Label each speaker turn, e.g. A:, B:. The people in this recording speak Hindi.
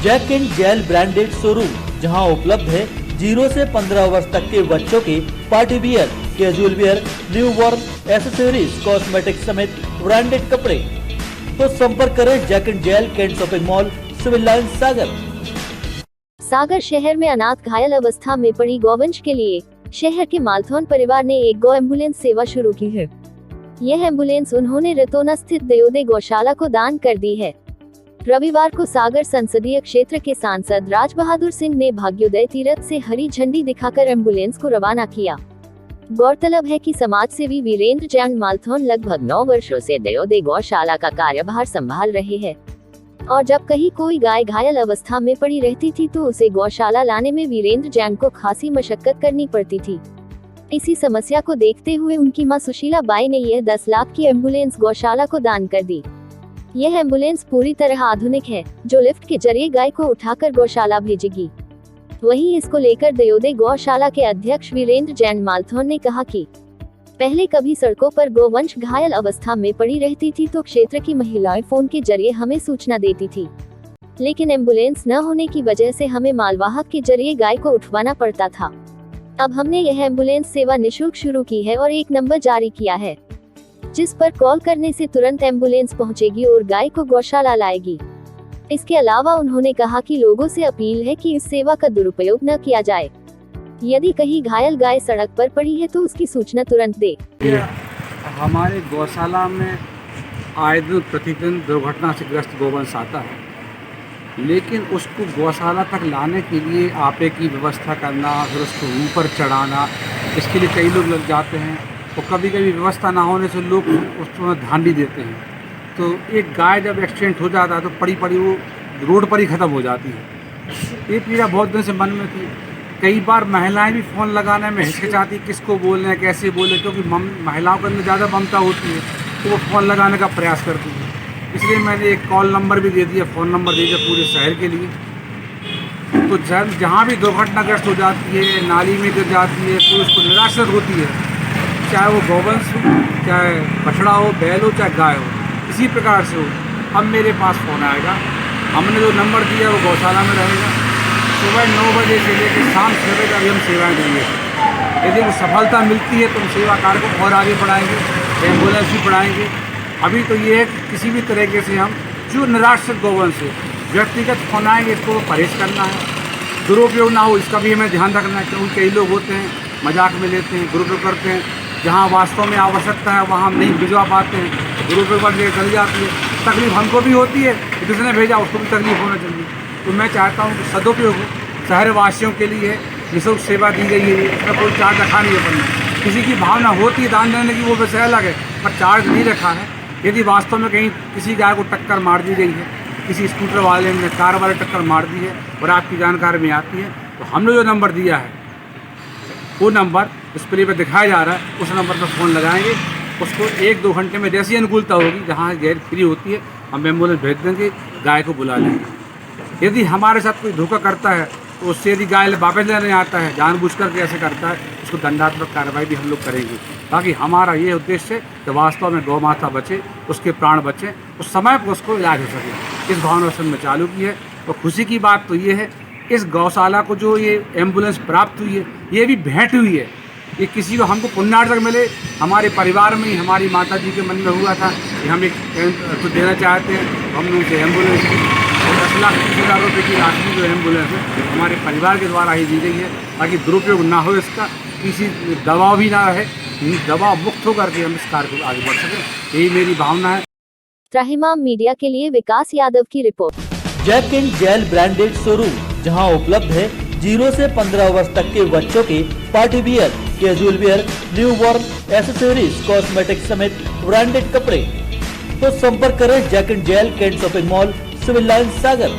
A: Jack and Jill branded showroom, जहां उपलब्ध है 0 से 15 वर्ष तक के बच्चों के party wear, casual wear, newborn accessories, cosmetic समेत ब्रांडेड कपड़े। तो संपर्क करें Jack and Jill, cantt shopping mall, civil line, Sagar.
B: Sagar शहर में अनाथ घायल अवस्था में पड़ी गौवंश के लिए शहर के मालथौन परिवार ने एक गौ एम्बुलेंस सेवा शुरू की है। यह एम्बुलेंस उन्होंने रतौना स्थित दयोदय गौशाला को दान कर दी है। रविवार को सागर संसदीय क्षेत्र के सांसद राज बहादुर सिंह ने भाग्योदय तीर्थ से हरी झंडी दिखाकर एम्बुलेंस को रवाना किया। गौरतलब है कि समाज सेवी वीरेंद्र जैन मालथौन लगभग 9 वर्षों से दयोदय गौशाला का कार्यभार संभाल रहे हैं और जब कहीं कोई गाय घायल अवस्था में पड़ी रहती थी तो उसे गौशाला लाने में वीरेंद्र जैन को खासी मशक्कत करनी पड़ती थी। इसी समस्या को देखते हुए उनकी मां सुशीला बाई ने यह 10 लाख की एम्बुलेंस गौशाला को दान कर दी। यह एम्बुलेंस पूरी तरह आधुनिक है, जो लिफ्ट के जरिए गाय को उठाकर गौशाला भेजेगी। वहीं इसको लेकर दयोदय गौशाला के अध्यक्ष वीरेंद्र जैन मालथौन ने कहा कि पहले कभी सड़कों पर गोवंश घायल अवस्था में पड़ी रहती थी तो क्षेत्र की महिलाएं फोन के जरिए हमें सूचना देती थी, लेकिन एम्बुलेंस न होने की वजह से हमें मालवाहक के जरिए गाय को उठवाना पड़ता था। अब हमने यह एम्बुलेंस सेवा निःशुल्क शुरू की है और एक नंबर जारी किया है, जिस पर कॉल करने से तुरंत एम्बुलेंस पहुंचेगी और गाय को गौशाला लाएगी। इसके अलावा उन्होंने कहा कि लोगों से अपील है कि इस सेवा का दुरुपयोग न किया जाए। यदि कहीं घायल गाय सड़क पर पड़ी है तो उसकी सूचना तुरंत दे।
C: हमारे गौशाला में आए दिन प्रतिदिन दुर्घटना से ग्रस्त गोवंश आता है, लेकिन उसको गौशाला तक लाने के लिए आपे की व्यवस्था करना, फिर उसको ऊपर चढ़ाना, इसके लिए कई लोग लग जाते हैं और कभी कभी व्यवस्था ना होने से लोग उसमें ध्यान भी देते हैं। तो एक गाय जब एक्सीडेंट हो जाता है तो पड़ी वो रोड पर ही ख़त्म हो जाती है। ये पीड़ा बहुत दिन से मन में थी। कई बार महिलाएं भी फ़ोन लगाने में हिचकिचाती, किसको बोलना, कैसे बोले, क्योंकि महिलाओं के अंदर ज़्यादा ममता होती है तो वो फ़ोन लगाने का प्रयास करती है। इसलिए मैंने एक कॉल नंबर भी दे दिया, फ़ोन नंबर दे दिया पूरे शहर के लिए। तो जहाँ भी दुर्घटनाग्रस्त हो जाती है, नाली में गिर जाती है, तो उसको निराशत होती है, चाहे वो गौवंश हो, चाहे बछड़ा हो, बैल हो, चाहे गाय हो, इसी प्रकार से हो। अब मेरे पास फ़ोन आएगा, हमने जो नंबर दिया वो गौशाला में रहेगा। सुबह 9 बजे से लेकर शाम 6 बजे तक हम सेवाएँ देंगे। यदि वो सफलता मिलती है तो हम सेवा कार्य को और आगे बढ़ाएंगे, एम्बुलेंस भी बढ़ाएंगे। अभी तो ये है कि किसी भी तरीके से हम जो निराश्रित गौवंश है, व्यक्तिगत फ़ोन आएंगे, इसको परहेज करना है, दुरुपयोग ना हो इसका भी हमें ध्यान रखना है। क्योंकि कई लोग होते हैं मजाक में लेते हैं, दुरुपयोग करते हैं। जहाँ वास्तव में आवश्यकता है वहाँ हम नहीं भिजवा पाते हैं, दुरुपयोग पर चल जाती है। तकलीफ हमको भी होती है, जिसने भेजा उसको भी तकलीफ होना चाहिए। तो मैं चाहता हूँ कि सदुपयोग हो, शहर वासियों के लिए निःशुल्क सेवा दी गई है, इसका कोई चार्ज रखा नहीं है। बनना किसी की भावना होती है दान देने की, वो विषय अलग है, पर चार्ज नहीं रखा है। यदि वास्तव में कहीं किसी गाय को टक्कर मार दी गई है, किसी स्कूटर वाले ने, कार वाले टक्कर मार दी है और आपकी जानकारी में आती है, तो हमने जो नंबर दिया है वो नंबर डिस्प्ले पर दिखाया जा रहा है, उस नंबर पर फ़ोन लगाएंगे। उसको 1-2 घंटे में जैसी अनुकूलता होगी, जहाँ गैर फ्री होती है, हम एम्बुलेंस भेज देंगे, गाय को बुला लेंगे। यदि हमारे साथ कोई धोखा करता है तो उससे यदि गाय वापस लेने आता है, जानबूझकर के ऐसे करता है, उसको दंडात्मक कार्रवाई भी हम लोग करेंगे। ताकि हमारा ये उद्देश्य है कि वास्तव में गौ माता बचे, उसके प्राण बचे, उस समय पर उसको इलाज हो सके। इस भावना से हमने चालू की है। और खुशी की बात तो ये है, इस गौशाला को जो ये एम्बुलेंस प्राप्त हुई है, ये भी भेंट हुई है। ये किसी को हमको पुण्यार्थ मिले, हमारे परिवार में ही हमारी माता जी के मन में हुआ था कि हम एक तो देना चाहते हैं। हमने उसे एम्बुलेंस की 10,30,000 रुपये की राशि जो एम्बुलेंस है हमारे परिवार के द्वारा ही दी गई है, ताकि दुरुपयोग ना हो इसका, किसी दबाव भी ना रहे, दबाव मुक्त होकर के हम इस कार्य को आगे बढ़ सकें। यही मेरी भावना है।
B: त्राहिमाम मीडिया के लिए विकास यादव की report.
A: Jack and Jill branded showroom, जहां उपलब्ध है 0 से 15 वर्ष तक के बच्चों के party wear, casual wear, newborn accessories, cosmetic समेत ब्रांडेड कपड़े। तो संपर्क करें Jack and Jill, cantt shopping mall, civil line, Sagar.